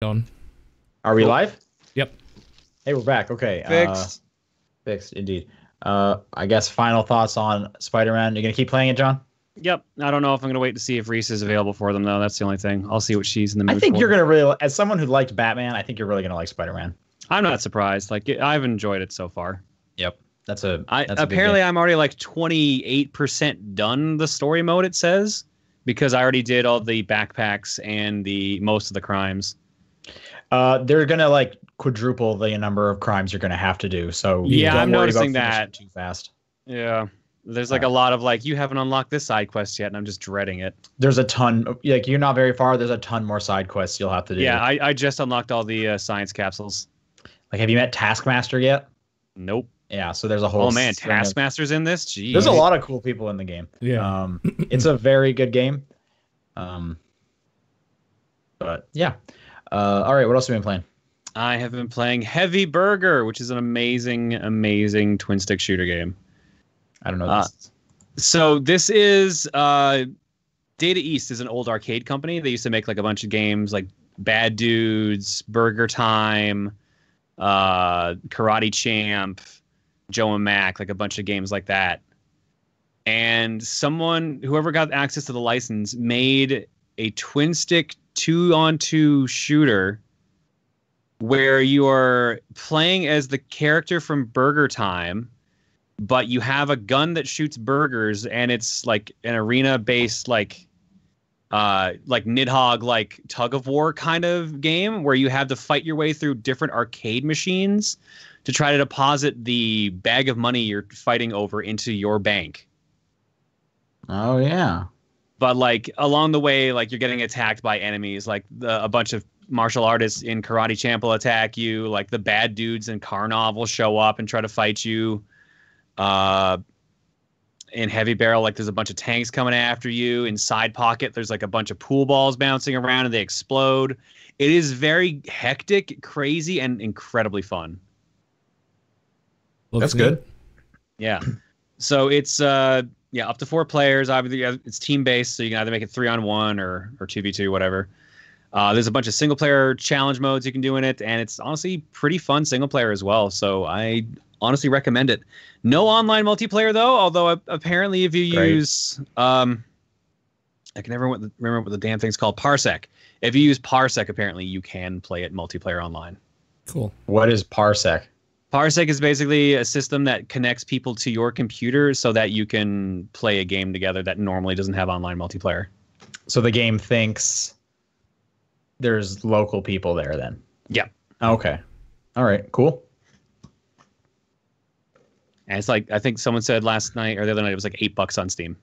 Done. Are we live? Yep. Hey, we're back. Okay. Fixed. Fixed, indeed. I guess final thoughts on Spider-Man. You gonna keep playing it, John? Yep. I don't know if I'm gonna wait to see if Reese is available for them though. That's the only thing. I'll see what she's in the mood I think for. you're gonna really, as someone who liked Batman, I think you're really gonna like Spider-Man. I'm not surprised. Like I've enjoyed it so far. Yep. That's a apparently I'm already like 28% done the story mode, it says, because I already did all the backpacks and the most of the crimes. They're gonna like quadruple the number of crimes you're gonna have to do. So yeah, don't I'm worry noticing about that finishing too fast. Yeah. There's like a lot of like, you haven't unlocked this side quest yet, and I'm just dreading it. There's a ton. Like you're not very far. There's a ton more side quests you'll have to do. Yeah, I just unlocked all the science capsules. Like, have you met Taskmaster yet? Nope. Yeah. So there's a whole. Oh man, Taskmaster's in this. Jeez. There's a lot of cool people in the game. Yeah. It's a very good game. But yeah. All right. What else have you been playing? I have been playing Heavy Burger, which is an amazing, amazing twin stick shooter game. I don't know. This. So this is Data East is an old arcade company. They used to make like a bunch of games like Bad Dudes, Burger Time, Karate Champ, Joe and Mac, like a bunch of games like that. And whoever got access to the license, made a twin stick 2-on-2 shooter where you are playing as the character from Burger Time, but you have a gun that shoots burgers, and it's like an arena-based like Nidhogg, like tug of war kind of game where you have to fight your way through different arcade machines to try to deposit the bag of money you're fighting over into your bank. Oh yeah. But like along the way, like you're getting attacked by enemies, like a bunch of martial artists in Karate Champ will attack you, like the bad dudes in Karnov will show up and try to fight you. In Heavy Barrel, like there's a bunch of tanks coming after you. In Side Pocket, there's like a bunch of pool balls bouncing around and they explode. It is very hectic, crazy, and incredibly fun. Looks That's good. Yeah. So it's up to 4 players. Obviously, it's team based, so you can either make it 3-on-1 or 2v2, whatever. There's a bunch of single player challenge modes you can do in it, and it's honestly pretty fun single player as well. So I honestly recommend it. No online multiplayer though, although apparently if you use I can never remember what the damn thing's called, Parsec. If you use Parsec, apparently you can play it multiplayer online. Cool. What is Parsec? Parsec is basically a system that connects people to your computer so that you can play a game together that normally doesn't have online multiplayer. So the game thinks there's local people there then? Yeah. Okay. All right. Cool. And it's like, I think someone said last night or the other night, it was like $8 on Steam.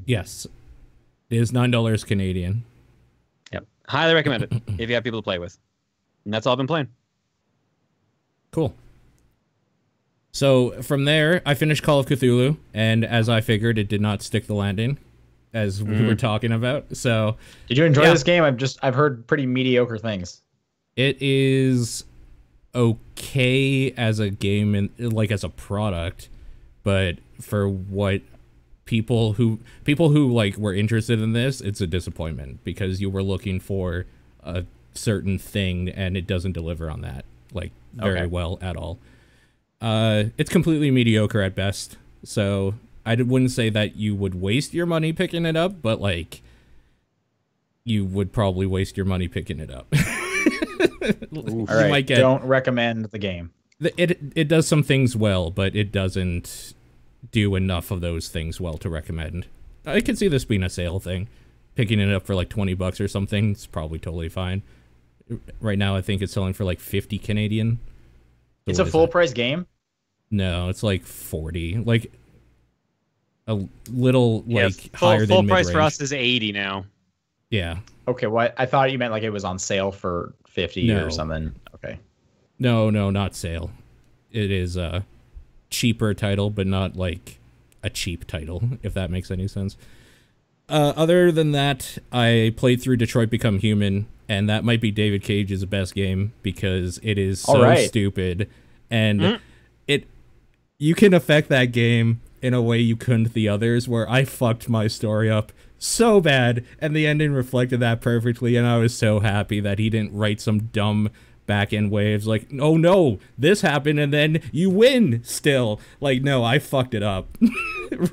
Yes. It is $9 Canadian. Yep. Highly recommend it if you have people to play with. And that's all I've been playing. Cool. So from there, I finished Call of Cthulhu, and as I figured, it did not stick the landing, as we were talking about. So, did you enjoy this game? I've heard pretty mediocre things. It is okay as a game and like as a product, but for what people who like were interested in this, it's a disappointment because you were looking for a certain thing and it doesn't deliver on that like very well at all. It's completely mediocre at best, so I wouldn't say that you would waste your money picking it up, but like you would probably waste your money picking it up. All right, don't recommend the game. It does some things well, but it doesn't do enough of those things well to recommend. I can see this being a sale thing. Picking it up for like $20 or something, it's probably totally fine. Right now, I think it's selling for like 50 Canadian. So it's a full price game? No, it's like 40. Like a little like higher than full mid-range. price for us is 80 now. Yeah. Okay, well, I thought you meant like it was on sale for 50 or something. Okay. No, not sale. It is a cheaper title, but not like a cheap title, if that makes any sense. Other than that, I played through Detroit Become Human, and that might be David Cage's best game because it is so stupid. And you can affect that game in a way you couldn't the others, where I fucked my story up so bad, and the ending reflected that perfectly, and I was so happy that he didn't write some dumb back-end waves like, oh no, this happened and then you win still. Like, no, I fucked it up.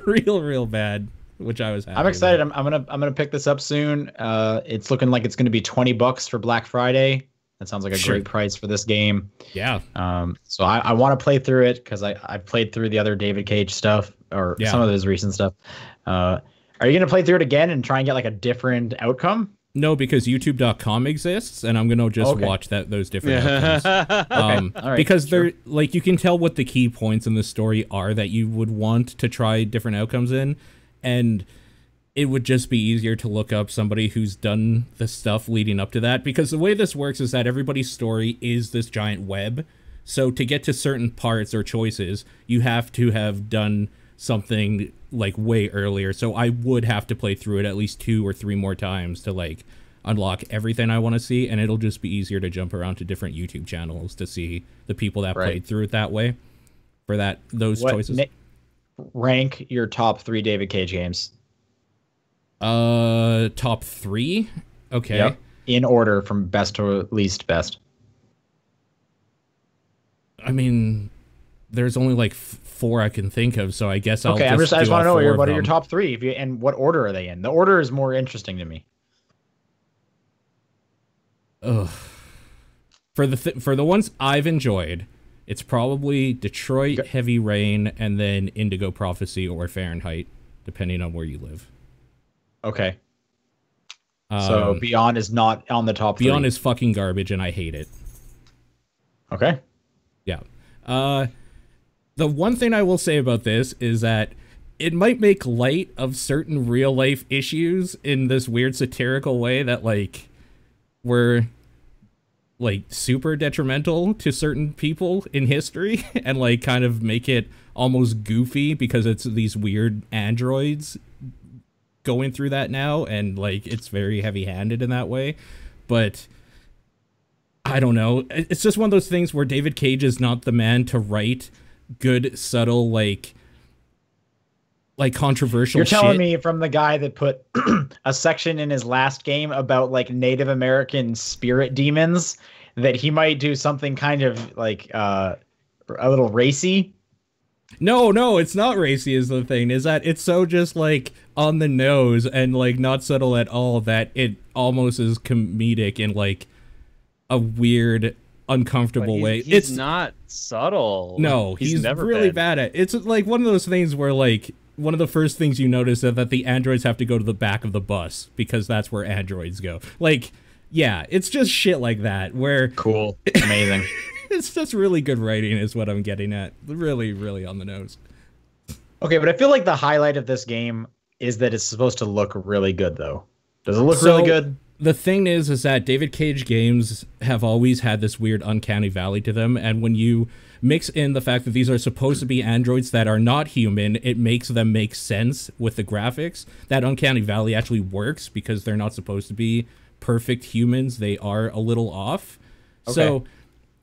real bad, which I was happy I'm excited. about. I'm gonna pick this up soon. It's looking like it's gonna be $20 for Black Friday. That sounds like a great price for this game. Yeah. So I want to play through it because I've played through the other David Cage stuff or some of his recent stuff. Are you gonna play through it again and try and get like a different outcome? No, because YouTube.com exists, and I'm gonna just watch those different outcomes. All right, because they're like, you can tell what the key points in the story are that you would want to try different outcomes in, and it would just be easier to look up somebody who's done the stuff leading up to that. Because the way this works is that everybody's story is this giant web, so to get to certain parts or choices, you have to have done something like way earlier. So I would have to play through it at least 2 or 3 more times to like unlock everything I want to see, and it'll just be easier to jump around to different YouTube channels to see the people that played through it that way for those choices. Rank your top 3 David Cage games. Top 3? Okay. Yep. In order from best to least best. I mean, there's only like 4 I can think of, so I guess I'll I just want to know what are your top 3 and what order are they in? The order is more interesting to me. Ugh. For the ones I've enjoyed, it's probably Detroit, Heavy Rain, and then Indigo Prophecy or Fahrenheit, depending on where you live. Okay. So Beyond is not on the top 3. Beyond is fucking garbage, and I hate it. Okay. Yeah. The one thing I will say about this is that it might make light of certain real life issues in this weird satirical way that like were like super detrimental to certain people in history and like kind of make it almost goofy because it's these weird androids going through that now, and like it's very heavy-handed in that way. But I don't know, it's just one of those things where David Cage is not the man to write good, subtle, like controversial shit. You're telling me from the guy that put a section in his last game about like Native American spirit demons that he might do something kind of like a little racy? No, it's not racy is the thing. Is that it's so just like on the nose and like not subtle at all that it almost is comedic in like a weird, uncomfortable way. It's not subtle. No, he's never really bad at it. It's like one of those things where like one of the first things you notice is that the androids have to go to the back of the bus because that's where androids go. Like, yeah, it's just shit like that where cool, amazing. It's just really good writing is what I'm getting at. Really, really on the nose. Okay, but I feel like the highlight of this game is that it's supposed to look really good, though. Does it look really good? The thing is that David Cage games have always had this weird uncanny valley to them, and when you mix in the fact that these are supposed to be androids that are not human, it makes them make sense with the graphics. That uncanny valley actually works because they're not supposed to be perfect humans. They are a little off. Okay. So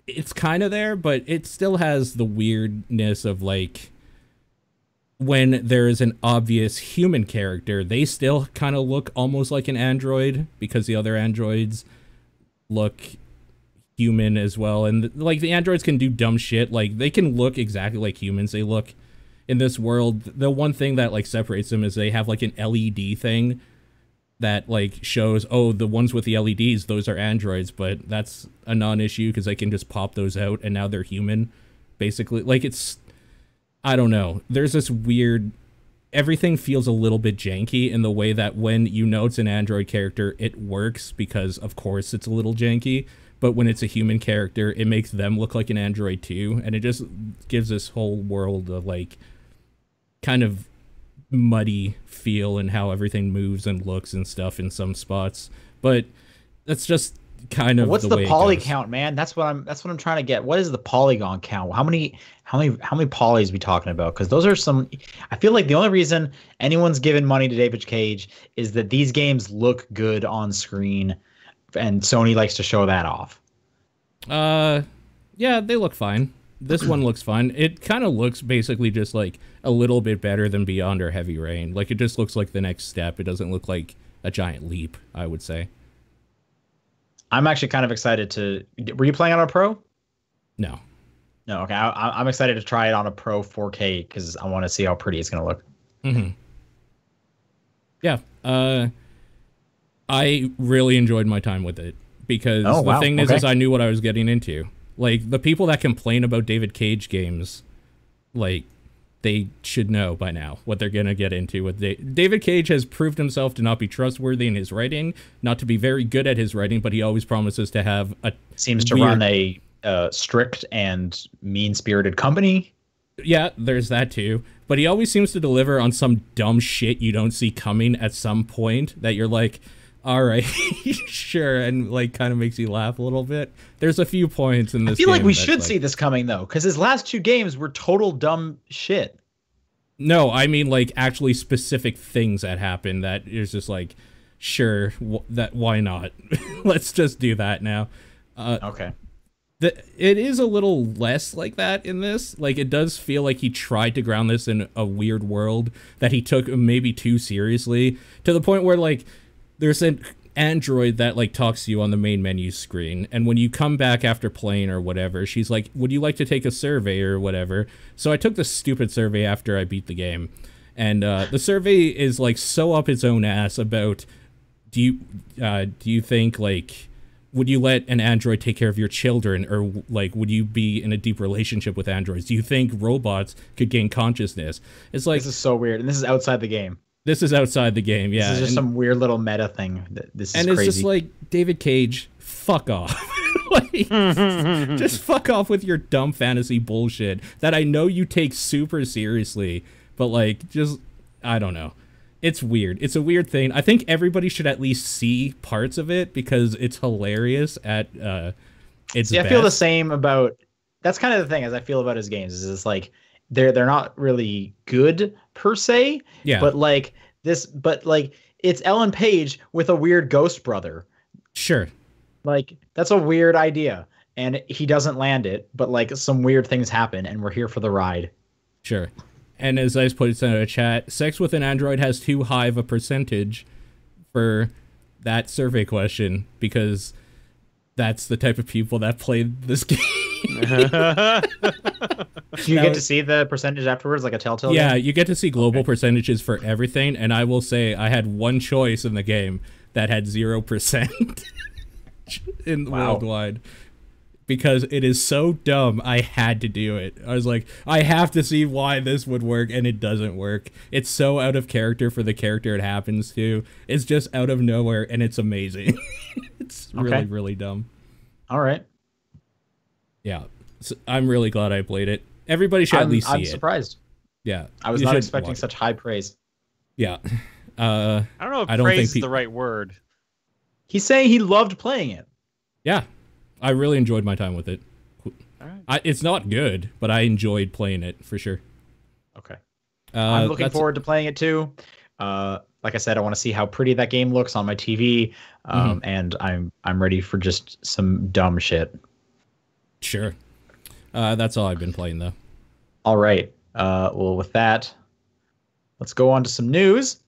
it's kind of there, but it still has the weirdness of like when there is an obvious human character, they still kind of look almost like an android because the other androids look human as well. And like the androids can do dumb shit. Like they can look exactly like humans. They look in this world. The one thing that like separates them is they have like an LED thing that like shows, oh, the ones with the LEDs, those are androids, but that's a non-issue because they can just pop those out and now they're human basically. Like it's, I don't know. There's this weird, everything feels a little bit janky in the way that when you know it's an android character, it works because of course it's a little janky, but when it's a human character, it makes them look like an android too. And it just gives this whole world of like kind of muddy feel and how everything moves and looks and stuff in some spots. But that's just kind of what's the the way poly count, man? That's what I'm trying to get. What is the polygon count? How many polys we talking about? Because those are some. I feel like the only reason anyone's given money to David Cage is that these games look good on screen, and Sony likes to show that off. Yeah, they look fine. This one looks fine. It kind of looks basically just like a little bit better than Beyond or Heavy Rain. Like, it just looks like the next step. It doesn't look like a giant leap, I would say. I'm actually kind of excited to. Were you playing on a Pro? No. No. Okay. I'm excited to try it on a Pro 4K because I want to see how pretty it's going to look. Mm-hmm. Yeah. I really enjoyed my time with it because the thing is I knew what I was getting into. Like, the people that complain about David Cage games, like, they should know by now what they're going to get into. With David Cage has proved himself to not be trustworthy in his writing, not to be very good at his writing, but he always promises to have a... Seems to run a strict and mean-spirited company. Yeah, there's that too. But he always seems to deliver on some dumb shit you don't see coming at some point that you're like, all right, sure, and like kind of makes you laugh a little bit. There's a few points in this game. I feel like we should see this coming though, because his last 2 games were total dumb shit. No, I mean like actually specific things that happen that is just like, sure, why not? Let's just do that now. Okay. It is a little less like that in this. Like, it does feel like he tried to ground this in a weird world that he took maybe too seriously, to the point where, like, there's an android that, like, talks to you on the main menu screen, and when you come back after playing or whatever, she's like, would you like to take a survey or whatever? So I took the stupid survey after I beat the game, and the survey is, like, so up its own ass about, do you think, like... would you let an android take care of your children, or like would you be in a deep relationship with androids? Do you think robots could gain consciousness? It's like, this is so weird, and this is outside the game. This is outside the game, yeah. This is just some weird little meta thing. This is and crazy. It's just like, David Cage, fuck off. Like, just fuck off with your dumb fantasy bullshit that I know you take super seriously, but like, just, I don't know. It's weird. It's a weird thing. I think everybody should at least see parts of it because it's hilarious at its best. I feel the same about... That's kind of the thing as I feel about his games. Is it's like they're not really good per se. Yeah. But like it's Ellen Page with a weird ghost brother. Sure. Like, that's a weird idea, and he doesn't land it. But like, some weird things happen, and we're here for the ride. Sure. And as I put it in the chat, sex with an android has too high of a percentage for that survey question, because that's the type of people that play this game. Do you get to see the percentage afterwards, like a telltale Yeah, game? you get to see global percentages for everything, and I will say I had one choice in the game that had 0% in worldwide. Because it is so dumb, I had to do it. I was like, I have to see why this would work, and it doesn't work. It's so out of character for the character it happens to. It's just out of nowhere, and it's amazing. It's really, really dumb. All right. Yeah. So I'm really glad I played it. Everybody should at least see it. I'm surprised. Yeah. I was not expecting such high praise. Yeah. I don't know if praise is the right word. He's saying he loved playing it. Yeah. I really enjoyed my time with it. All right. It's not good, but I enjoyed playing it for sure. Okay. I'm looking forward to playing it too. Like I said, I want to see how pretty that game looks on my TV, and I'm ready for just some dumb shit. Sure. That's all I've been playing though. All right. Well, with that, let's go on to some news.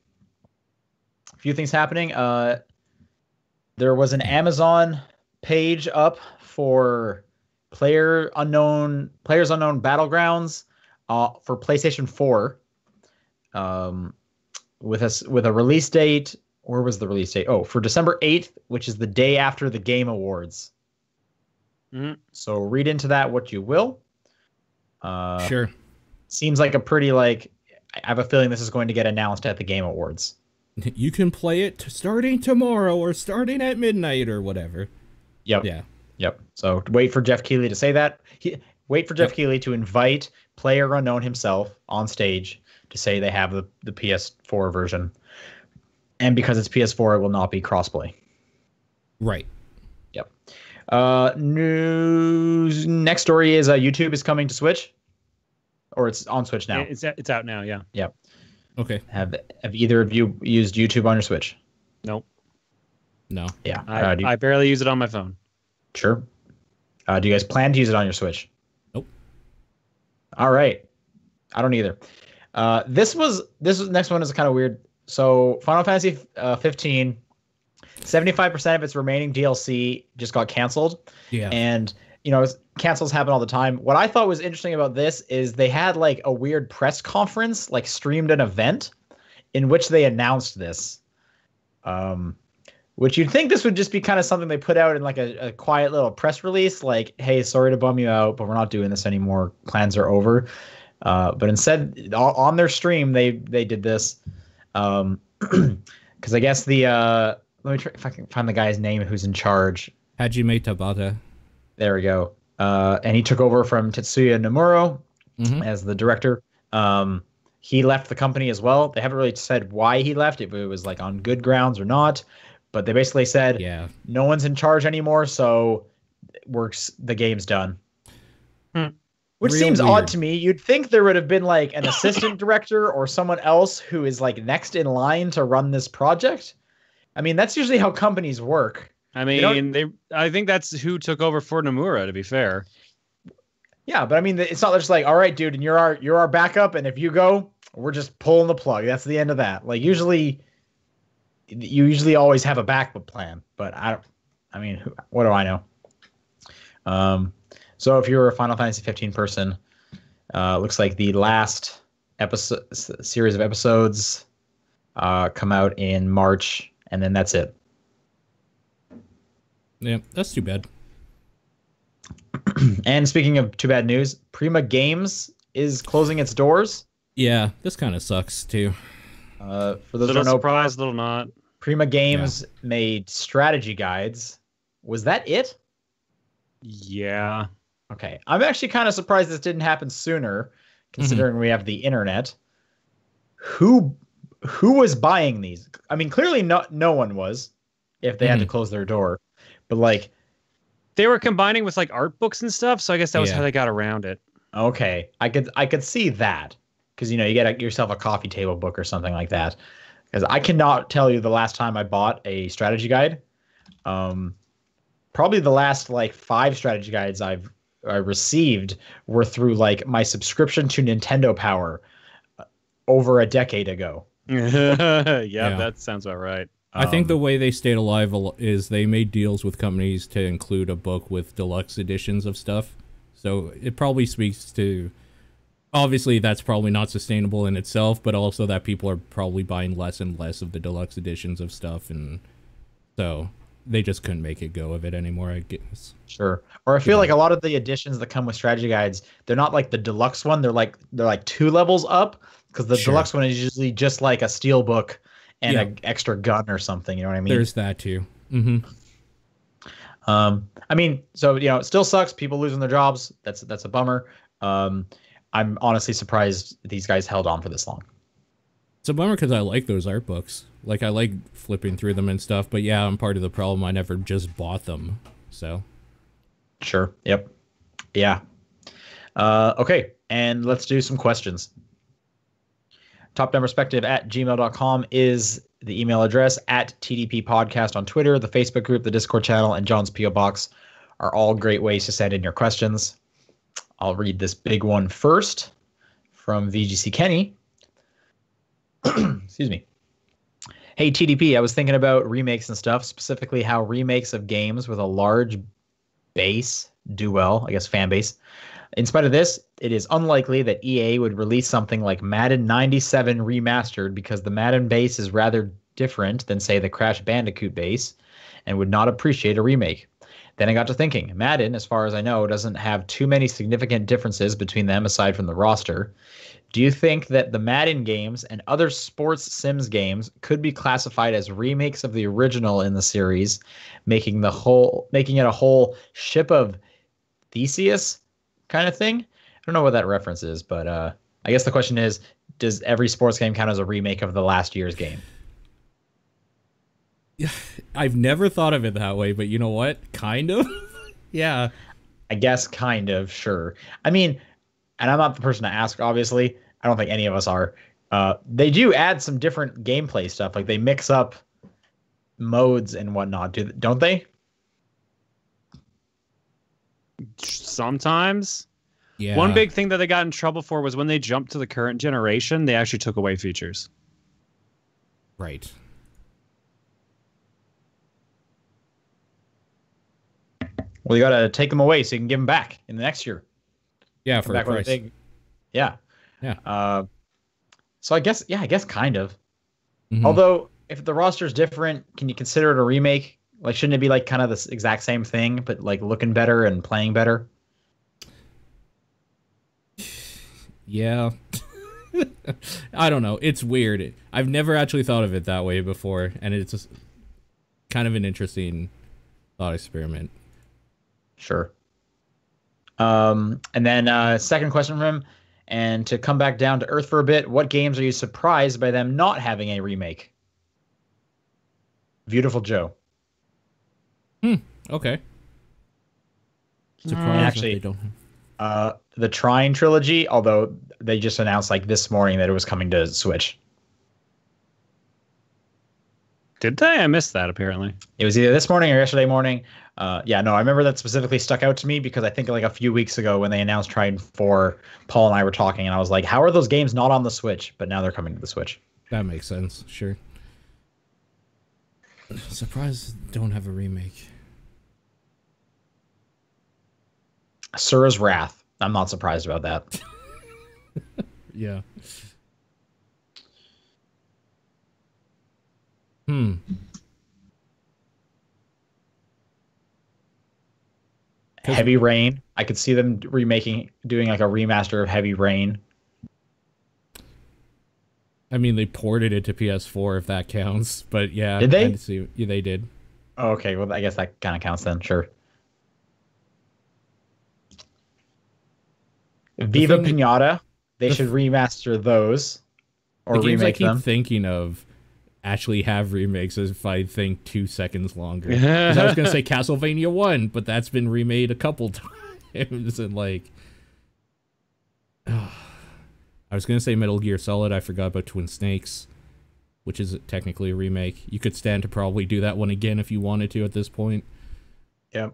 A few things happening. There was an Amazon page up for Players Unknown Battlegrounds for PlayStation 4, with a release date. Where was the release date? Oh, for December 8th, which is the day after the Game Awards. So read into that what you will. Sure. Seems like a pretty, like, I have a feeling this is going to get announced at the Game Awards. You can play it starting tomorrow or starting at midnight or whatever. Yep. Yeah. Yep. So wait for Jeff Keighley to say that. Wait for Jeff Keighley to invite PlayerUnknown himself on stage to say they have the PS4 version. And because it's PS4, it will not be crossplay. Right. Yep. News. Next story is YouTube is coming to Switch, or it's on Switch now. It's out now. Yeah. Yep. Okay. Have either of you used YouTube on your Switch? Nope. No. Yeah. I barely use it on my phone. Sure. Do you guys plan to use it on your Switch? Nope. All right. I don't either. This next one is kind of weird. So Final Fantasy 15, 75% of its remaining DLC just got canceled. Yeah. And cancels happen all the time. What I thought was interesting about this is they had like a weird press conference, like streamed an event in which they announced this. Which you'd think this would just be kind of something they put out in like a quiet little press release, like, hey, sorry to bum you out, but we're not doing this anymore. Plans are over. But instead, on their stream, they did this. Because I guess let me try if I can find the guy's name who's in charge. Hajime Tabata. There we go. And he took over from Tetsuya Nomura as the director. He left the company as well. They haven't really said why he left, if it was like on good grounds or not. But they basically said, no one's in charge anymore, so the game's done. Which seems odd to me. You'd think there would have been like an assistant director or someone else who is like next in line to run this project. I mean, that's usually how companies work. I mean, I think that's who took over for Nomura, to be fair. Yeah, but I mean, it's not just like, all right, dude, and you're our backup, and if you go, we're just pulling the plug. That's the end of that. Like you usually always have a backup plan, but what do I know? So if you're a Final Fantasy 15 person, looks like the last series of episodes come out in March, and then that's it. Yeah, that's too bad. And speaking of too bad news, Prima Games is closing its doors. Yeah, this kind of sucks too. For those little who know, surprise, little not. Prima Games made strategy guides. Was that it? Yeah. Okay. I'm actually kind of surprised this didn't happen sooner, considering we have the internet. Who was buying these? I mean, clearly no one was, if they had to close their door. But like, they were combining with like art books and stuff, so I guess that was how they got around it. Okay. I could see that. Because you get yourself a coffee table book or something like that. Because I cannot tell you the last time I bought a strategy guide. Probably the last like 5 strategy guides I received were through like my subscription to Nintendo Power over a decade ago. Yeah, that sounds about right. I think the way they stayed alive is they made deals with companies to include a book with deluxe editions of stuff. So it probably speaks to, obviously that's probably not sustainable in itself, but also that people are probably buying less and less of the deluxe editions of stuff, and so they just couldn't make it go of it anymore, I guess. Sure. Or I feel like a lot of the editions that come with strategy guides, they're not like the deluxe one. They're like 2 levels up, because the deluxe one is usually just like a steel book and an extra gun or something. You know what I mean? There's that too. I mean, so it still sucks. People losing their jobs. That's a bummer. I'm honestly surprised these guys held on for this long. It's a bummer because I like those art books. Like, I like flipping through them and stuff, but yeah, I'm part of the problem. I never just bought them, so. Sure. Yep. Yeah. Okay, and let's do some questions. topdownperspective@gmail.com is the email address. @TDP Podcast on Twitter, the Facebook group, the Discord channel, and John's P.O. Box are all great ways to send in your questions. I'll read this big one first from VGC Kenny. Excuse me. Hey, TDP, I was thinking about remakes and stuff, specifically how remakes of games with a large base do well, I guess fan base. In spite of this, it is unlikely that EA would release something like Madden 97 Remastered, because the Madden base is rather different than, say, the Crash Bandicoot base, and would not appreciate a remake. Then I got to thinking, Madden, as far as I know, doesn't have too many significant differences between them aside from the roster. Do you think that the Madden games and other sports Sims games could be classified as remakes of the original in the series, making it a whole ship of Theseus kind of thing? I don't know what that reference is, but I guess the question is, does every sports game count as a remake of the last year's game? I've never thought of it that way, but you know what? Kind of. Yeah. I guess kind of, sure. I mean, and I'm not the person to ask, obviously. I don't think any of us are. They do add some different gameplay stuff. Like, they mix up modes and whatnot, don't they? Sometimes. Yeah. One big thing that they got in trouble for was when they jumped to the current generation, they actually took away features. Right. Well, you got to take them away so you can give them back in the next year. Yeah, Come for a back with price. big. Yeah. Yeah. So I guess kind of. Mhm. Although if the roster's different, can you consider it a remake? Like, shouldn't it be like kind of the exact same thing, but like looking better and playing better? Yeah. I don't know. It's weird. I've never actually thought of it that way before, and it's just kind of an interesting thought experiment. Sure. And then second question from him, and to come back down to earth for a bit, what games are you surprised by them not having a remake? Beautiful Joe. Okay. Surprised actually, that they don't. The Trine trilogy, although they just announced like this morning that it was coming to Switch. Did they? I missed that, apparently. It was either this morning or yesterday morning. Yeah, no, I remember that specifically stuck out to me because I think like a few weeks ago when they announced Trine 4, Paul and I were talking and I was like, how are those games not on the Switch? But now they're coming to the Switch. That makes sense. Sure. Surprised don't have a remake. Sura's Wrath. I'm not surprised about that. Yeah. Heavy Rain. I could see them doing like a remaster of Heavy Rain. I mean, they ported it to PS4 if that counts, but yeah. Did they? Yeah, they did. Oh, okay, well, I guess that kind of counts then. Sure. Viva Pinata. They should remaster those or the games I remake keep them. thinking of actually have remakes if I think 2 seconds longer. 'Cause I was gonna say Castlevania 1, but that's been remade a couple times, and like, I was gonna say Metal Gear Solid. I forgot about Twin Snakes, which is technically a remake. You could stand to probably do that one again if you wanted to at this point. Yep.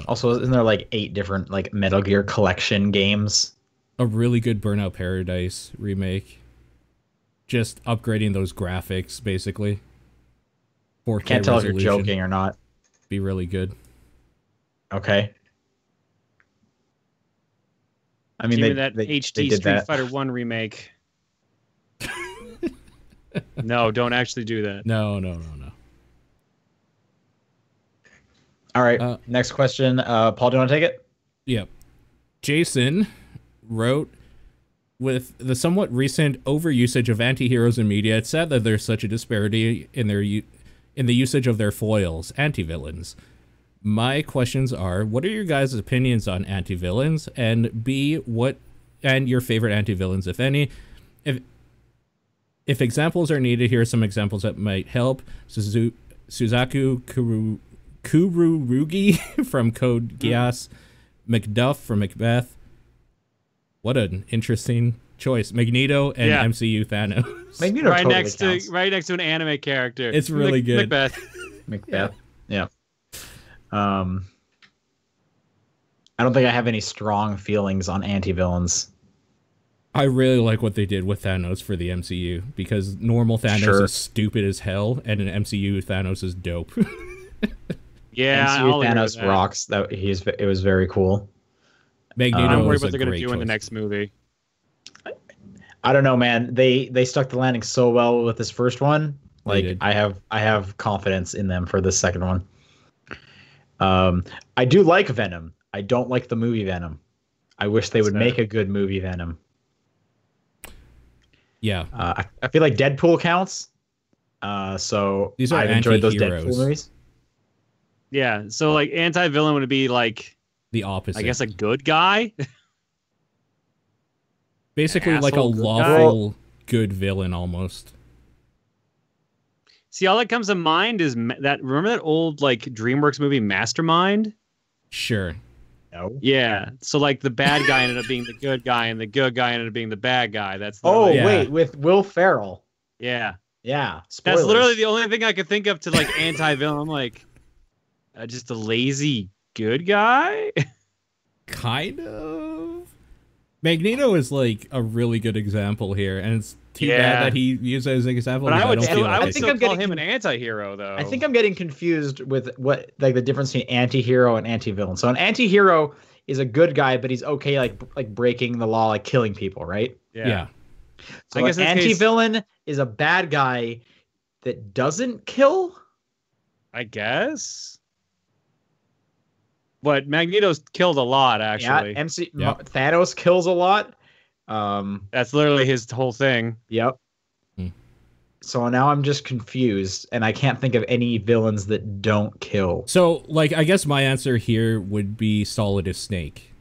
Also, isn't there like 8 different like Metal Gear collection games? A really good Burnout Paradise remake. Just upgrading those graphics, basically. 4K Can't tell if resolution. you're joking or not. Be really good. Okay. I mean, Give me they that HD did Street that. Fighter 1 remake. No, don't actually do that. No. All right. Next question. Paul, do you want to take it? Yep. Jason wrote, with the somewhat recent overusage of anti-heroes in media, it's sad that there's such a disparity in the usage of their foils, anti-villains. My questions are, what are your guys' opinions on anti-villains? And B, what and your favorite anti-villains, if any? If examples are needed, here are some examples that might help. Suzaku Kururugi from Code Geass, Macduff from Macbeth. What an interesting choice. Magneto and MCU Thanos. Magneto right totally next counts. to right next to an anime character. It's really good. Macbeth. Macbeth. Yeah. I don't think I have any strong feelings on anti-villains. I really like what they did with Thanos for the MCU, because normal Thanos is stupid as hell, and an MCU Thanos is dope. Yeah, MCU Thanos rocks. It was very cool. Magneto I'm worried is what a they're gonna great do in the choice. next movie. I don't know, man. They stuck the landing so well with this first one. They Like did. I have confidence in them for the second one. I do like Venom. I don't like the movie Venom. I wish they would make a good movie Venom. Yeah. I feel like Deadpool counts. So These are I've enjoyed those anti-heroes. Deadpool movies. Yeah, so like anti-villain would be like, The opposite. I guess, a good guy. Basically like a asshole good lawful good villain almost. See, all that comes to mind is remember that old like DreamWorks movie Mastermind? Sure. No. Yeah. So like the bad guy ended up being the good guy, and the good guy ended up being the bad guy. That's Oh Yeah. wait, with Will Ferrell. yeah. Yeah. Spoilers. That's literally the only thing I could think of to like anti-villain. I'm like, just a lazy good guy. kind of. Magneto is like a really good example here, and it's too bad that he used it as an example. But I would don't feel I like would still call him an anti-hero, though. I think I'm getting confused with what like the difference between anti-hero and anti-villain. So an anti-hero is a good guy, but he's okay like breaking the law, like killing people, right? Yeah. So I guess an anti-villain is a bad guy that doesn't kill. I guess. But Magneto's killed a lot, actually. Yeah, Thanos kills a lot. That's literally his whole thing. Yep. So now I'm just confused, and I can't think of any villains that don't kill. So, like, I guess my answer here would be Solidus Snake.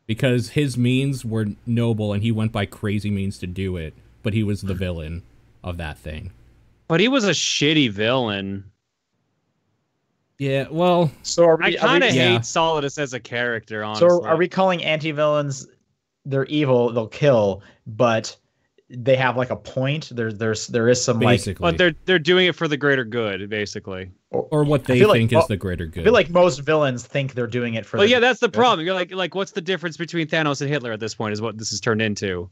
Because his means were noble, and he went by crazy means to do it, but he was the villain of that thing. But he was a shitty villain. Yeah, well... So I kind of hate Solidus as a character, honestly. So are we calling anti-villains, they're evil, they'll kill, but they have like a point? There is some basically. But they're doing it for the greater good, basically. Or what they think is the greater good. I feel like most villains think they're doing it for Well, yeah, that's the problem. You're like, what's the difference between Thanos and Hitler at this point is what this has turned into.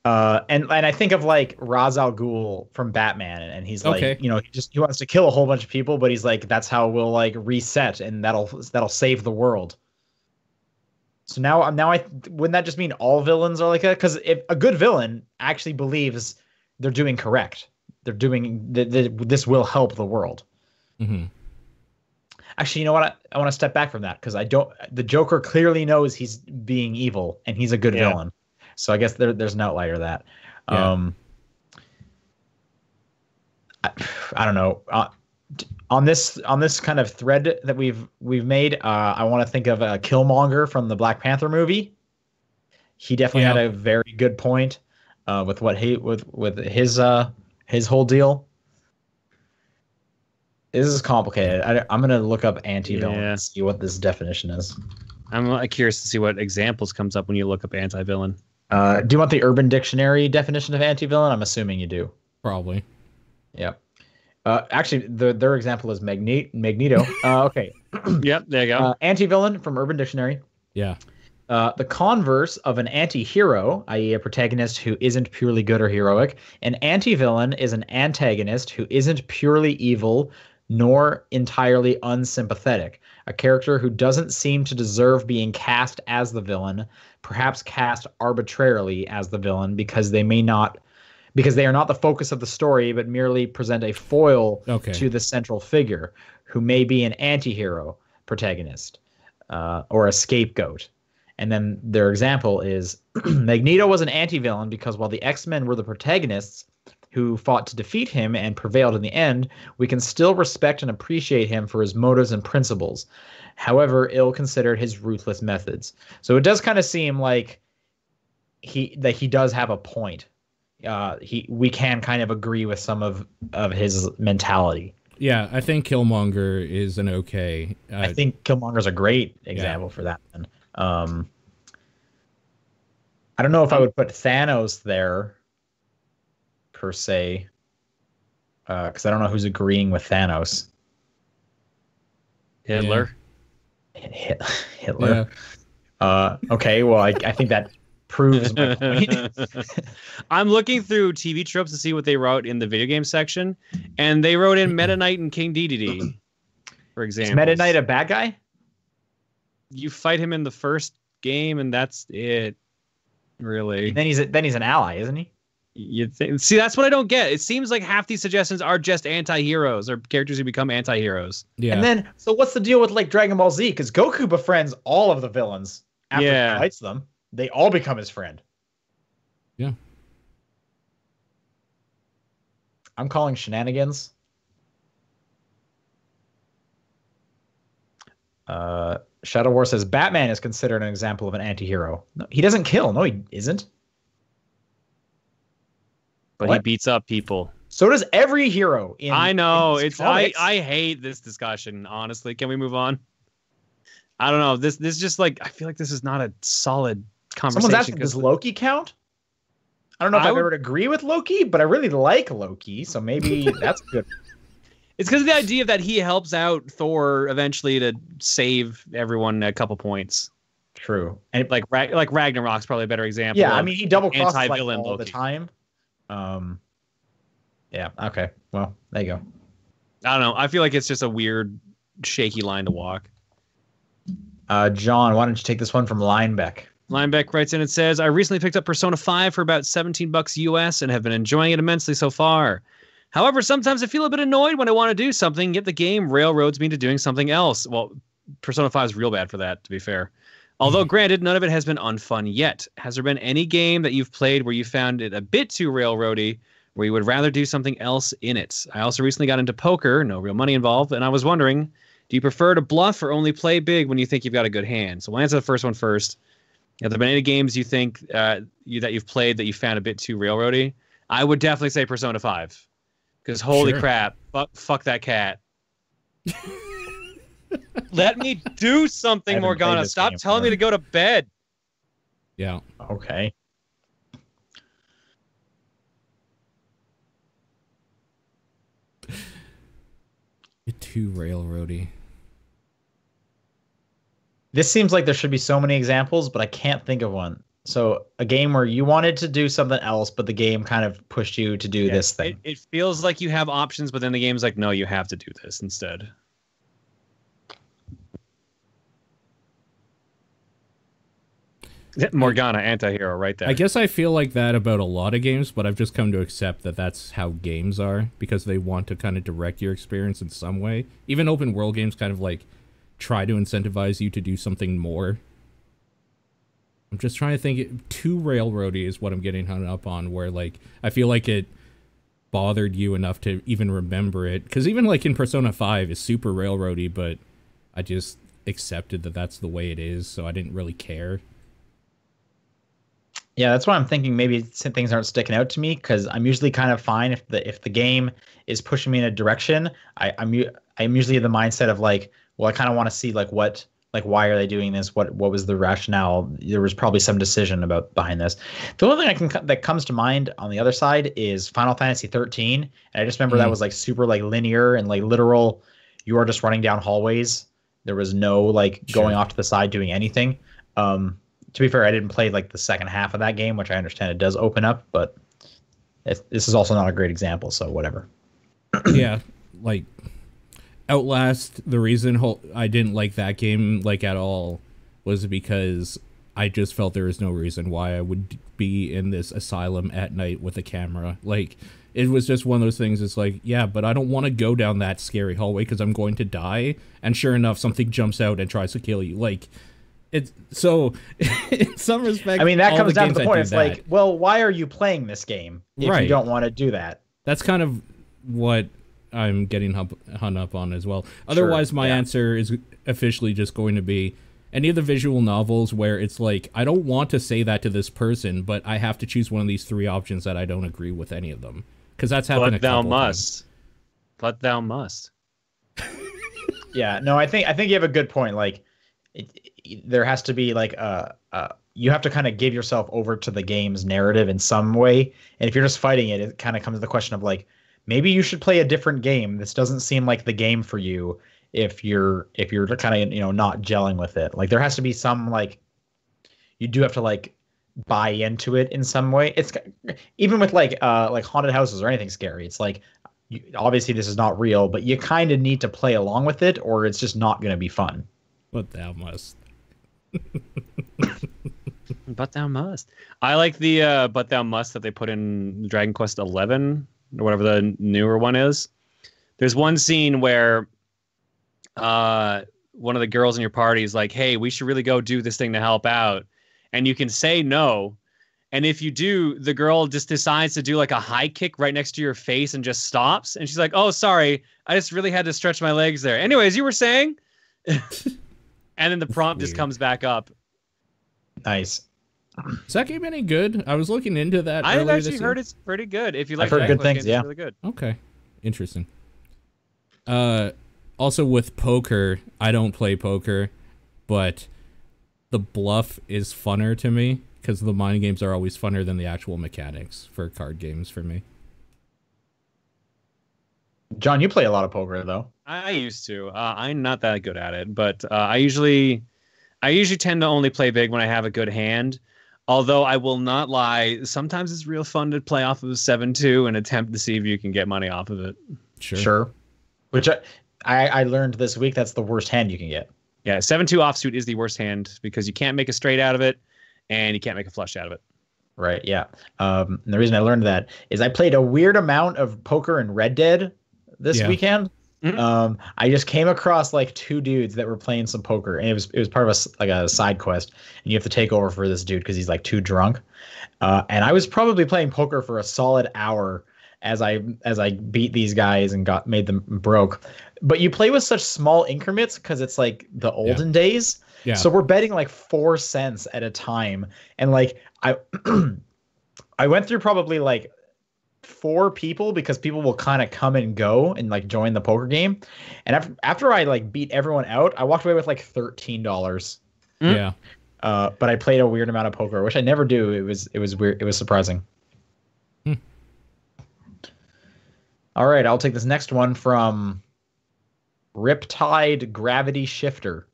And I think of like Ra's al Ghul from Batman, and he's like, you know, he wants to kill a whole bunch of people, but he's like, that's how we'll like reset, and that'll save the world. So now wouldn't that just mean all villains are like that? Because if a good villain actually believes they're doing correct, they're doing this will help the world. Mm-hmm. Actually, you know what? I want to step back from that because the Joker clearly knows he's being evil and he's a good villain. So I guess there's an outlier to that. Yeah. I don't know. On this kind of thread that we've made, I want to think of Killmonger from the Black Panther movie. He definitely had a very good point with what with his whole deal. This is complicated. I'm gonna look up anti-villain and see what this definition is. I'm curious to see what examples comes up when you look up anti-villain. Do you want the Urban Dictionary definition of anti-villain? I'm assuming you do. Probably. Yeah. Actually, their example is Magneto. Okay. Yep, there you go. Anti-villain from Urban Dictionary. Yeah. The converse of an anti-hero, i.e. a protagonist who isn't purely good or heroic. An anti-villain is an antagonist who isn't purely evil nor entirely unsympathetic. A character who doesn't seem to deserve being cast as the villain, perhaps cast arbitrarily as the villain because they are not the focus of the story, but merely present a foil to the central figure, who may be an anti-hero protagonist or a scapegoat. And then their example is Magneto was an anti-villain because while the X-Men were the protagonists who fought to defeat him and prevailed in the end, we can still respect and appreciate him for his motives and principles, however ill-considered his ruthless methods. So it does kind of seem like he does have a point. We can kind of agree with some of his mentality. Yeah, I think Killmonger is an okay. I think Killmonger's a great example for that. Then. I don't know if I would put Thanos there per se, because I don't know who's agreeing with Thanos. Hitler. Hitler. Yeah. Okay, well, I think that proves my point. I'm looking through TV tropes to see what they wrote in the video game section, and they wrote in Meta Knight and King Dedede, for example. Is Meta Knight a bad guy? You fight him in the first game, and that's it. Really. Then he's an ally, isn't he? You think? See, that's what I don't get. It seems like half these suggestions are just anti-heroes or characters who become anti-heroes. Yeah. And then, so what's the deal with like Dragon Ball Z? Because Goku befriends all of the villains after he fights them. They all become his friend. Yeah. I'm calling shenanigans. Shadow War says Batman is considered an example of an anti-hero. No, he doesn't kill. No, he isn't. But he beats up people. So does every hero. I know. I hate this discussion, honestly. Can we move on? I don't know. This just like, I feel like this is not a solid conversation. Someone's asking, does Loki count? I don't know if I would agree with Loki, but I really like Loki, so maybe that's good. It's because of the idea that he helps out Thor eventually to save everyone a couple points. True. And like Ragnarok's probably a better example. Yeah, I mean, he double crosses like anti-villain all Loki. the time. Yeah. Okay. Well, there you go. I don't know. I feel like it's just a weird, shaky line to walk. John, why don't you take this one from Linebeck? Linebeck writes in and says, I recently picked up Persona 5 for about $17 US and have been enjoying it immensely so far. However, sometimes I feel a bit annoyed when I want to do something, yet the game railroads me to doing something else. Well, Persona 5 is real bad for that, to be fair. Although, granted, none of it has been unfun yet. Has there been any game that you've played where you found it a bit too railroady, where you would rather do something else in it? I also recently got into poker, no real money involved, and I was wondering, do you prefer to bluff or only play big when you think you've got a good hand? So we'll answer the first one first. Have there been any games you think that you've played that you found a bit too railroady? I would definitely say Persona 5. Because holy crap, fuck that cat. Let me do something, Morgana. Stop telling me to go to bed. Yeah. Okay. Too railroady. This seems like there should be so many examples, but I can't think of one. So a game where you wanted to do something else, but the game kind of pushed you to do this thing. It feels like you have options, but then the game's like, no, you have to do this instead. Morgana, anti-hero, right there. I guess I feel like that about a lot of games, but I've just come to accept that that's how games are, because they want to kind of direct your experience in some way. Even open world games kind of like try to incentivize you to do something more. I'm just trying to think. Too railroady is what I'm getting hung up on, where like I feel like it bothered you enough to even remember it. Because even like in Persona 5 is super railroady, but I just accepted that that's the way it is, so I didn't really care. Yeah, that's why I'm thinking maybe things aren't sticking out to me, because I'm usually kind of fine if the game is pushing me in a direction. I'm usually in the mindset of like, well, I kind of want to see like why are they doing this? What was the rationale? There was probably some decision behind this. The only thing that comes to mind on the other side is Final Fantasy 13, and I just remember that was like super like linear and like literal. You are just running down hallways. There was no like going off to the side doing anything. To be fair, I didn't play like the second half of that game, which I understand it does open up, but this is also not a great example, so whatever. Yeah, like Outlast, the reason I didn't like that game like at all was because I just felt there was no reason why I would be in this asylum at night with a camera. Like, it was just one of those things. It's like, yeah, but I don't want to go down that scary hallway because I'm going to die. And sure enough, something jumps out and tries to kill you. Like, it's so in some respects. I mean, that comes down to the point. It's like, well, why are you playing this game if you don't want to do that? That's kind of what I'm getting hung up on as well. Otherwise, my answer is officially just going to be any of the visual novels where it's like, I don't want to say that to this person, but I have to choose one of these three options that I don't agree with any of them. Because that's happened a couple times. But thou must. Yeah, no, I think you have a good point. Like, there has to be like you have to kind of give yourself over to the game's narrative in some way. And if you're just fighting it, it kind of comes to the question of like, maybe you should play a different game. This doesn't seem like the game for you if you're kind of, not gelling with it. Like, there has to be some like, you do have to like buy into it in some way. It's even with like haunted houses or anything scary. It's like, obviously this is not real, but you kind of need to play along with it or it's just not going to be fun. But thou must. But thou must. I like the but thou must that they put in Dragon Quest 11 or whatever the newer one is. There's one scene where one of the girls in your party is like, hey, we should really go do this thing to help out. And you can say no. And if you do, the girl just decides to do like a high kick right next to your face and just stops. And she's like, oh, sorry. I just really had to stretch my legs there. Anyways, you were saying? And then the prompt just comes back up. Nice. Is that game any good? I was looking into that. I've actually heard it's pretty good. If you like, I've heard good things. Yeah, it's really good. Okay, interesting. Also with poker, I don't play poker, but the bluff is funner to me because the mind games are always funner than the actual mechanics for card games for me. John, you play a lot of poker though. I used to. I'm not that good at it, but I usually tend to only play big when I have a good hand. Although I will not lie, sometimes it's real fun to play off of a 7-2 and attempt to see if you can get money off of it. Sure. Which I learned this week that's the worst hand you can get. Yeah, 7-2 offsuit is the worst hand because you can't make a straight out of it and you can't make a flush out of it. Right, yeah. And the reason I learned that is I played a weird amount of poker in Red Dead this weekend. I just came across like two dudes that were playing some poker, and it was part of like a side quest, and you have to take over for this dude because he's like too drunk. And I was probably playing poker for a solid hour as I beat these guys and made them broke. But you play with such small increments because it's like the olden days. Yeah. So we're betting like 4 cents at a time, and like I I went through probably like 4 people because people will kind of come and go and like join the poker game. And after I like beat everyone out, I walked away with like $13. Yeah. But I played a weird amount of poker, which I never do. It was weird. It was surprising. All right, I'll take this next one from Riptide Gravity Shifter.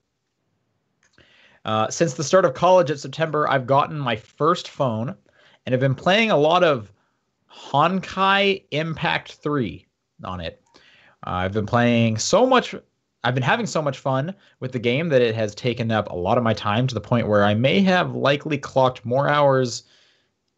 Since the start of college in September, I've gotten my first phone and have been playing a lot of Honkai Impact 3 on it. I've been having so much fun with the game that it has taken up a lot of my time to the point where I may have likely clocked more hours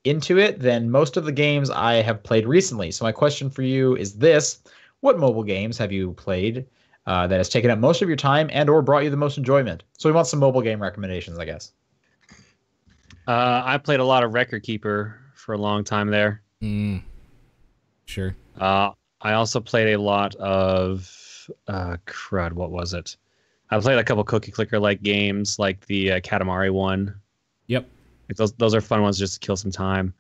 into it than most of the games I have played recently. So my question for you is this: what mobile games have you played that has taken up most of your time and or brought you the most enjoyment? So we want some mobile game recommendations, I guess. I played a lot of Record Keeper for a long time there. Sure. I also played a lot of crud. What was it? I played a couple cookie clicker like games, like the Katamari one. Yep. Those are fun ones just to kill some time.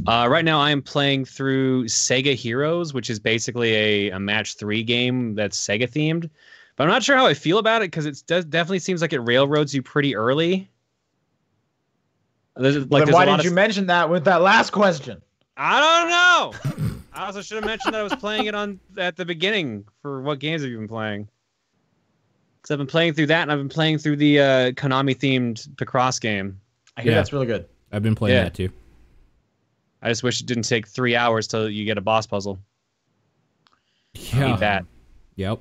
Right now, I am playing through Sega Heroes, which is basically a match 3 game that's Sega themed. But I'm not sure how I feel about it because it definitely seems like it railroads you pretty early. Then why didn't you mention that with that last question? I don't know. I also should have mentioned that I was playing it at the beginning. For what games have you been playing? Because I've been playing through that, and I've been playing through the Konami-themed Picross game. I hear that's really good. I've been playing that too. I just wish it didn't take 3 hours till you get a boss puzzle. Yeah. Need that. Yep.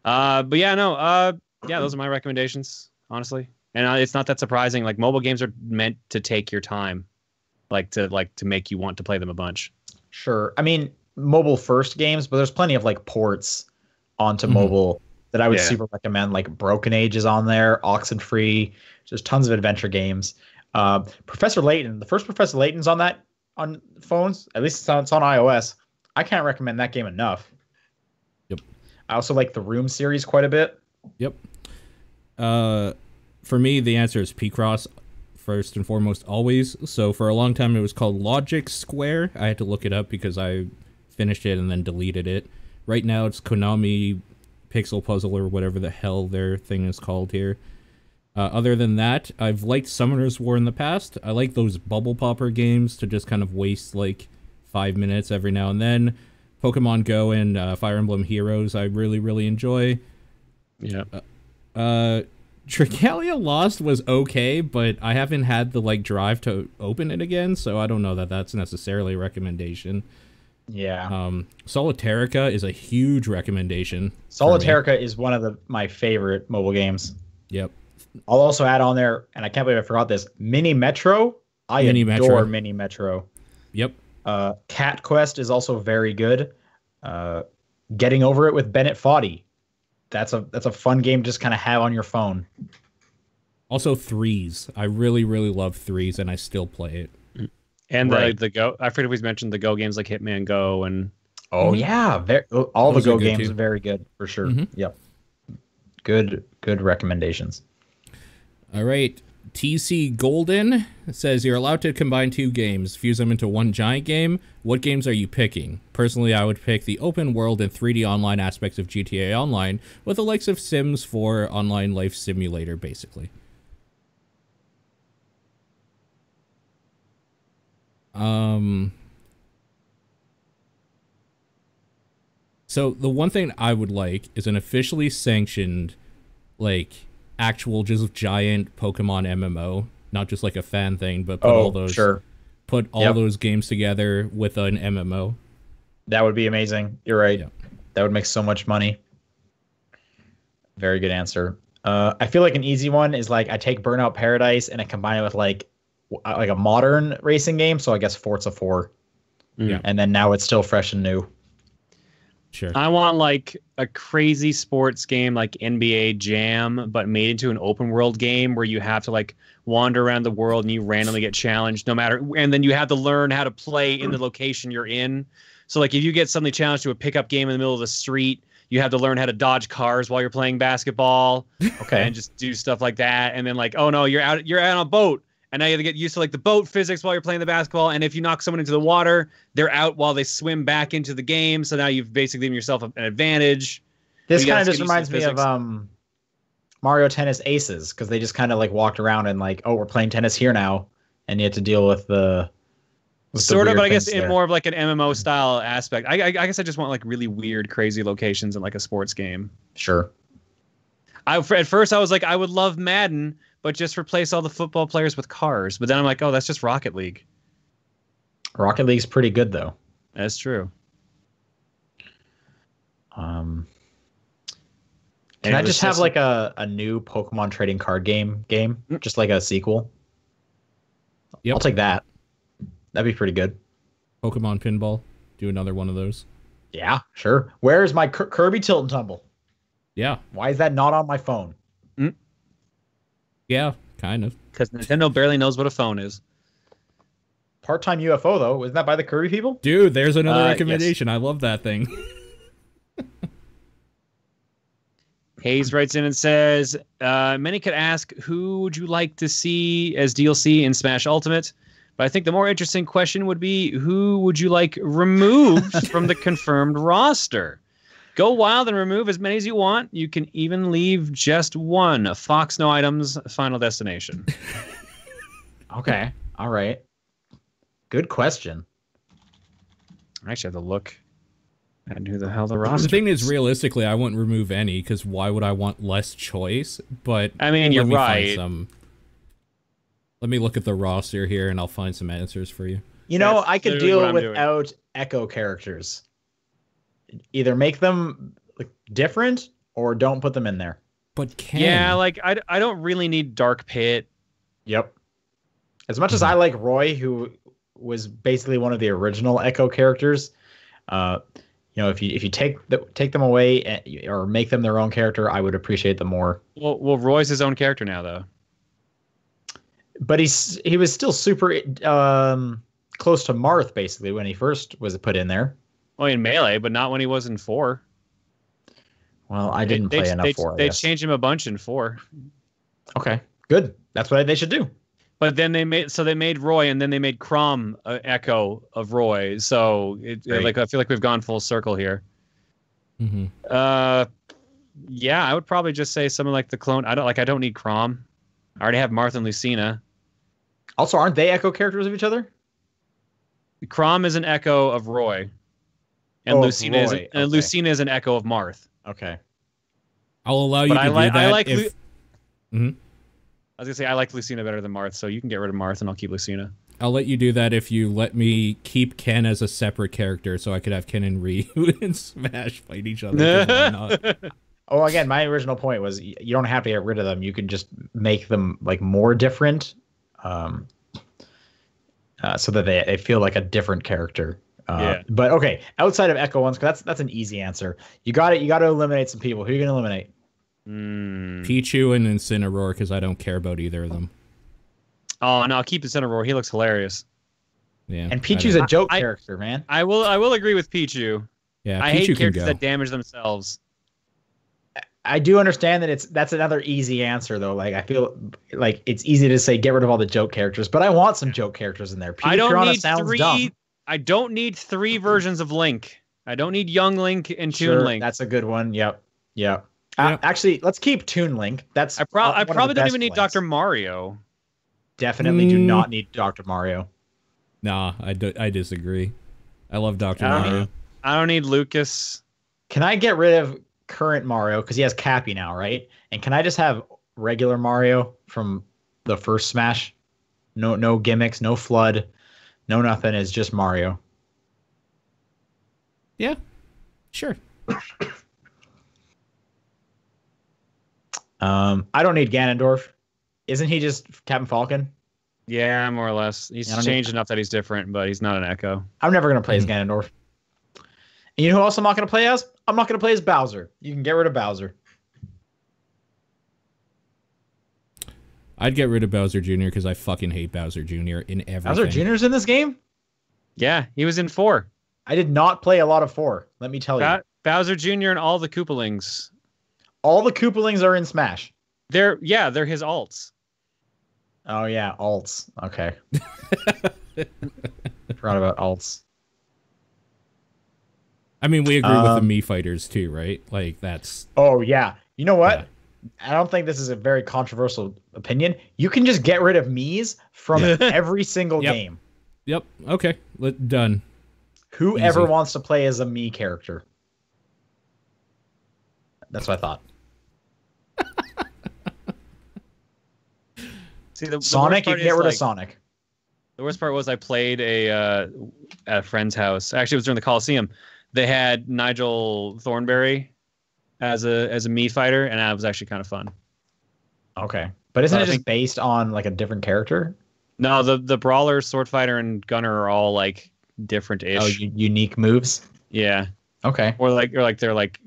But yeah, no. Yeah, those are my recommendations, honestly. And it's not that surprising. Like, mobile games are meant to take your time, to make you want to play them a bunch. Sure. I mean, mobile first games, but there's plenty of like ports onto mobile that I would super recommend. Like Broken Age is on there, Oxenfree. There's tons of adventure games. Professor Layton, the first Professor Layton's on phones. At least it's on iOS. I can't recommend that game enough. Yep. I also like the Room series quite a bit. Yep. For me, the answer is Picross, first and foremost, always. So for a long time, it was called Logic Square. I had to look it up because I finished it and then deleted it. Right now, it's Konami Pixel Puzzle or whatever the hell their thing is called here. Other than that, I've liked Summoner's War in the past. I like those bubble popper games to just kind of waste like 5 minutes every now and then. Pokemon Go and Fire Emblem Heroes I really, really enjoy. Yeah. Trigalia Lost was okay, but I haven't had the drive to open it again, so I don't know that that's necessarily a recommendation. Yeah. Solitarica is a huge recommendation. Solitarica is one of my favorite mobile games. Yep. I'll also add on there, and I can't believe I forgot this, Mini Metro. I adore Mini Metro. Yep. Cat Quest is also very good. Getting Over It with Bennett Foddy. That's a fun game to just kind of have on your phone. Also Threes. I really, really love Threes, and I still play it. And the Go. I forget if we mentioned the Go games like Hitman Go and. Oh yeah, all the Go games are very good for sure. Yep. Good recommendations. All right. TC Golden says you're allowed to combine 2 games, fuse them into one giant game. What games are you picking? Personally, I would pick the open world and 3D online aspects of GTA Online with the likes of Sims 4 online life simulator, basically. So the one thing I would like is an officially sanctioned, like, actual just giant Pokemon MMO, not just like a fan thing, but put all those those games together with an MMO. That would be amazing. You're right. Yeah. That would make so much money. Very good answer. I feel like an easy one is like I take Burnout Paradise and I combine it with like a modern racing game. So I guess Forza 4. Yeah. And then now it's still fresh and new. Sure. I want like a crazy sports game like NBA Jam, but made into an open world game where you have to like wander around the world and you randomly get challenged no matter, and then you have to learn how to play in the location you're in. So like if you get suddenly challenged to a pickup game in the middle of the street, you have to learn how to dodge cars while you're playing basketball. Okay. And just do stuff like that. And then like, oh no, you're out on a boat. And now you have to get used to like the boat physics while you're playing the basketball. And if you knock someone into the water, they're out while they swim back into the game. So now you've basically given yourself an advantage. This kind of just reminds me of Mario Tennis Aces, because they just kind of like walked around and like, oh, we're playing tennis here now, and you had to deal with the sort of, but I guess in more of like an MMO style aspect. I guess I just want like really weird, crazy locations in like a sports game. Sure. At first I was like, I would love Madden, but just replace all the football players with cars. But then I'm like, oh, that's just Rocket League. Rocket League's pretty good though. That's true. Can I just have like a new Pokemon trading card game? Just like a sequel? Yep. I'll take that. That'd be pretty good. Pokemon Pinball. Do another one of those. Yeah, sure. Where's my Kirby Tilt and Tumble? Yeah. Why is that not on my phone? Yeah, kind of. Because Nintendo barely knows what a phone is. Part-time UFO, though. Isn't that by the Kirby people? Dude, there's another recommendation. Yes. I love that thing. Hayes writes in and says, many could ask, who would you like to see as DLC in Smash Ultimate? But I think the more interesting question would be, who would you like removed from the confirmed roster? Go wild and remove as many as you want. You can even leave just one. Fox No Items, Final Destination. Okay. All right. Good question. I actually have to look at who the hell the roster The thing is, realistically, I wouldn't remove any, because why would I want less choice? But I mean, you're right. Let me look at the roster here, and I'll find some answers for you. You know, I could deal without Echo characters. Either make them like different or don't put them in there. But yeah, like I don't really need Dark Pit. Yep. As much as I like Roy, who was basically one of the original Echo characters, you know, if you take them away or make them their own character, I would appreciate them more. Well, Roy's his own character now, though. But he was still super close to Marth basically when he first was put in there. Well, in Melee, but not when he was in 4. Well, I didn't play enough 4. They changed him a bunch in 4. Okay, good. That's what they should do. But then they made Roy, and then they made Chrom an echo of Roy. So like I feel like we've gone full circle here. Mm-hmm. Yeah, I would probably just say something like the clone. I don't need Chrom. I already have Marth and Lucina. Also, aren't they echo characters of each other? Chrom is an echo of Roy. And Lucina is an echo of Marth. Okay. I'll allow you to do that. I was gonna say I like Lucina better than Marth, so you can get rid of Marth and I'll keep Lucina. I'll let you do that if you let me keep Ken as a separate character, so I could have Ken and Ryu and Smash fight each other. Why not? Oh, again, my original point was you don't have to get rid of them. You can just make them like more different, so that they feel like a different character. Yeah. But okay, outside of Echo ones, because that's an easy answer. You got it. You got to eliminate some people. Who are you gonna eliminate? Pichu and Incineroar, because I don't care about either of them. Oh no, I'll keep Incineroar. He looks hilarious. Yeah. And Pichu's a joke character, man. I will agree with Pichu. Yeah, I hate characters that damage themselves. I do understand that that's another easy answer though. Like I feel like it's easy to say get rid of all the joke characters, but I want some joke characters in there. I don't need three. I don't need 3 versions of Link. I don't need Young Link and Toon Link. That's a good one. Yep. Actually, let's keep Toon Link. That's I probably don't even need Dr. Mario. Definitely do not need Dr. Mario. Nah, I disagree. I love Dr. Mario. I don't need Lucas. Can I get rid of current Mario because he has Cappy now, right? And can I just have regular Mario from the first Smash? No gimmicks, no FLUDD, no nothing. It's just Mario. Yeah, sure. I don't need Ganondorf. Isn't he just Captain Falcon? Yeah, more or less. He's changed enough that he's different, but he's not an Echo. I'm never gonna play as Ganondorf. And you know who else I'm not gonna play as? I'm not gonna play as Bowser. You can get rid of Bowser. I'd get rid of Bowser Jr. because I fucking hate Bowser Jr. in everything. Bowser Jr.'s in this game? Yeah, he was in 4. I did not play a lot of 4. Let me tell you. Bowser Jr. and all the Koopalings. All the Koopalings are in Smash. They're his alts. Oh yeah, alts. Okay. Forgot about alts. I mean, we agree with the Mii fighters too, right? Like that's. Oh yeah. You know what? Yeah. I don't think this is a very controversial opinion. You can just get rid of Mii's from every single game. Yep. Okay. Done. Whoever wants to play as a Mii character. That's what I thought. See, the Sonic, you can get rid of Sonic. The worst part was I played at a friend's house. Actually, it was during the Coliseum. They had Nigel Thornberry as a Mii fighter, and that was actually kind of fun. Okay, but isn't it just based on like a different character? No, the brawler, sword fighter, and gunner are all like different-ish. Oh, unique moves. Yeah. Okay. Or they're like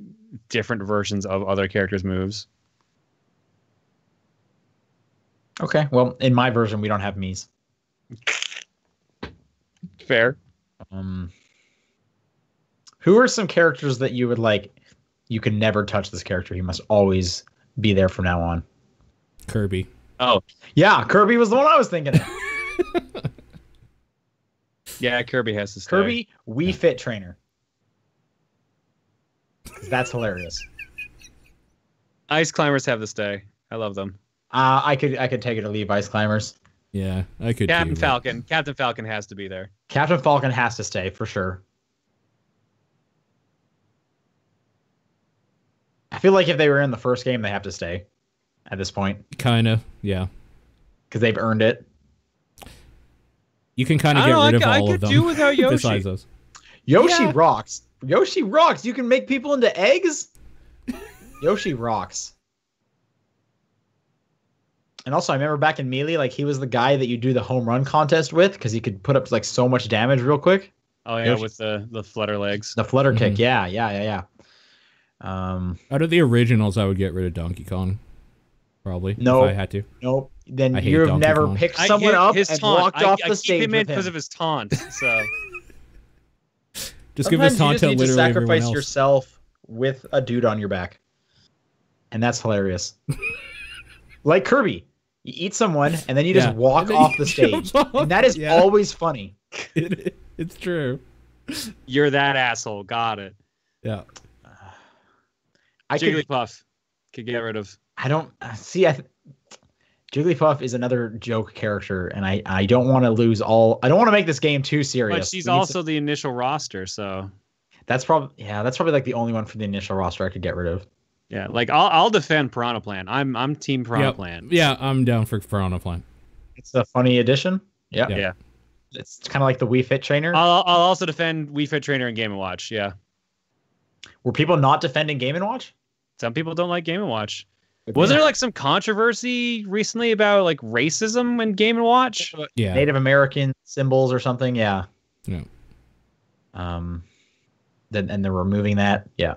different versions of other characters' moves. Okay. Well, in my version, we don't have Mii's. Fair. Who are some characters that you would like? You can never touch this character. He must always be there from now on. Kirby. Oh, yeah, Kirby was the one I was thinking of. Yeah, Kirby has to stay. Kirby, Wii Fit trainer. That's hilarious. Ice climbers have to stay. I love them. I could take it or leave Ice Climbers. Yeah, I could. Captain Falcon. Captain Falcon has to be there. Captain Falcon has to stay for sure. I feel like if they were in the first game, they have to stay at this point. Kinda, yeah. Because they've earned it. You can kind of get rid of all of them. I could do without Yoshi. Besides us. Yoshi rocks. Yoshi rocks. You can make people into eggs. Yoshi rocks. And also, I remember back in Melee, like he was the guy that you do the home run contest with because he could put up like so much damage real quick. Oh yeah, Yoshi. With the flutter legs. The flutter kick, yeah. Out of the originals, I would get rid of Donkey Kong. Probably. No, if I had to. Nope. Then you've never picked someone up and walked off the stage. I keep him in because of his taunt. So just give his taunt to literally to sacrifice else. yourself with a dude on your back, and that's hilarious. Like Kirby, you eat someone and then you just walk off the stage, and that is always funny. It's true. You're that asshole. Got it. Yeah. Jigglypuff could get rid of. I don't see. Jigglypuff is another joke character, and I don't want to lose all. I don't want to make this game too serious. But she's also the initial roster, so that's probably like the only one for the initial roster I could get rid of. Yeah, like I'll defend Piranha Plant. I'm Team Piranha Plant. Yeah, I'm down for Piranha Plant. It's a funny addition. Yeah. It's kind of like the Wii Fit trainer. I'll also defend Wii Fit trainer and Game & Watch. Yeah. Were people not defending Game & Watch? Some people don't like Game & Watch. Wasn't there like some controversy recently about like racism in Game & Watch? Yeah. Native American symbols or something. Yeah. Yeah. And they're removing that. Yeah.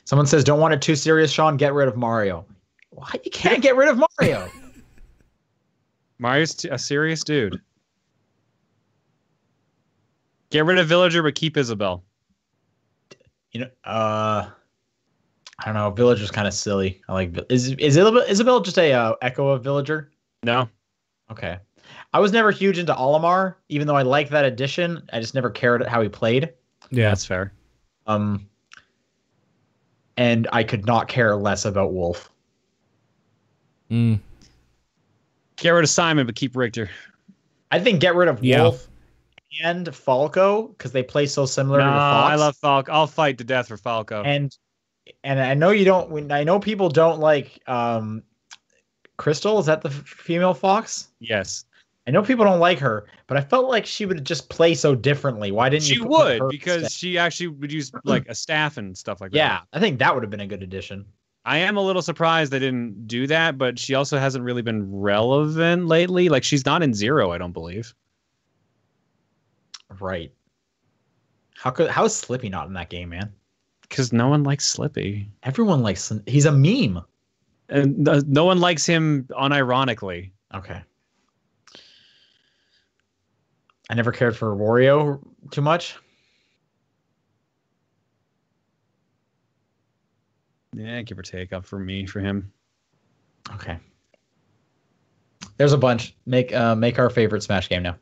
Someone says, "Don't want it too serious, Sean. Get rid of Mario." Why you can't get rid of Mario? Mario's a serious dude. Get rid of Villager, but keep Isabelle. You know, I don't know. Villager's kind of silly. I like. Is Isabelle just a echo of Villager? No. Okay. I was never huge into Olimar, even though I liked that addition. I just never cared how he played. Yeah, that's fair. And I could not care less about Wolf. Get rid of Simon, but keep Richter. I think get rid of Wolf and Falco because they play so similar No, to the Fox. I love Falco. I'll fight to death for Falco. And I know you don't. I know people don't like Crystal. Is that the female fox? Yes. I know people don't like her, but I felt like she would just play so differently. Why didn't She you? would, her because instead? she actually would use like a staff and stuff like that. Yeah, I think that would have been a good addition. I am a little surprised they didn't do that, but she also hasn't really been relevant lately. Like, she's not in Zero, I don't believe. Right. How is Slippy not in that game, man? Because no one likes Slippy. Everyone likes him. He's a meme. And no one likes him unironically. Okay. I never cared for Wario too much. Yeah, give or take up for him. Okay. There's a bunch. Make our favorite Smash game now.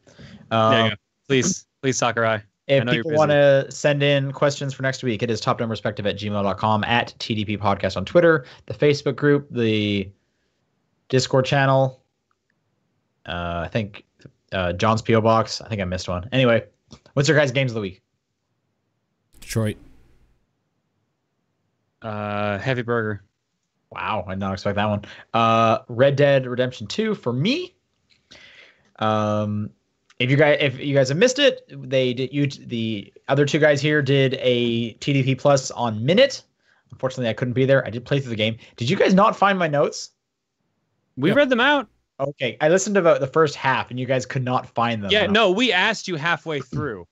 There you go. Please, Sakurai. If people want to send in questions for next week, it is topdownperspective@gmail.com, at TDP Podcast on Twitter, the Facebook group, the Discord channel. I think John's P.O. Box. I think I missed one. Anyway, what's your guys' games of the week? Detroit. Heavy Burger. Wow, I did not expect that one. Red Dead Redemption 2 for me. If you guys have missed it, the other two guys here did a TDP Plus on Minute. Unfortunately, I couldn't be there. I did play through the game. Did you guys not find my notes? We read them out. Okay, I listened to about the first half, and you guys could not find them. Yeah, no, we asked you halfway through.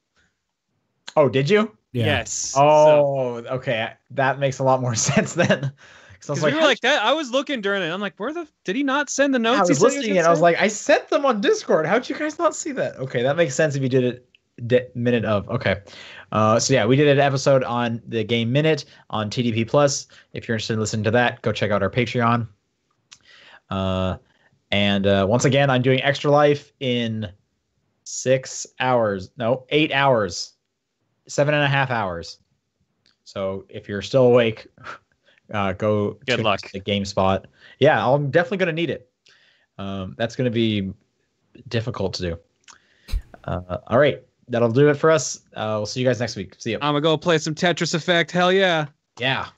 Oh, did you? Yeah. Yes. Oh, okay. That makes a lot more sense then. So I was we like, were like that. I was looking during it. I'm like, did he not send the notes? I was he listening and I was like, I sent them on Discord. How'd you guys not see that? Okay, that makes sense if you did it minute of. Okay. So yeah, we did an episode on the game Minute on TDP Plus. If you're interested in listening to that, go check out our Patreon. And once again, I'm doing Extra Life in 6 hours. No, 8 hours. 7.5 hours. So if you're still awake, go Good luck. to GameSpot. Yeah, I'm definitely going to need it. That's going to be difficult to do. All right, that'll do it for us. We'll see you guys next week. See you. I'm gonna go play some Tetris Effect. Hell yeah. Yeah.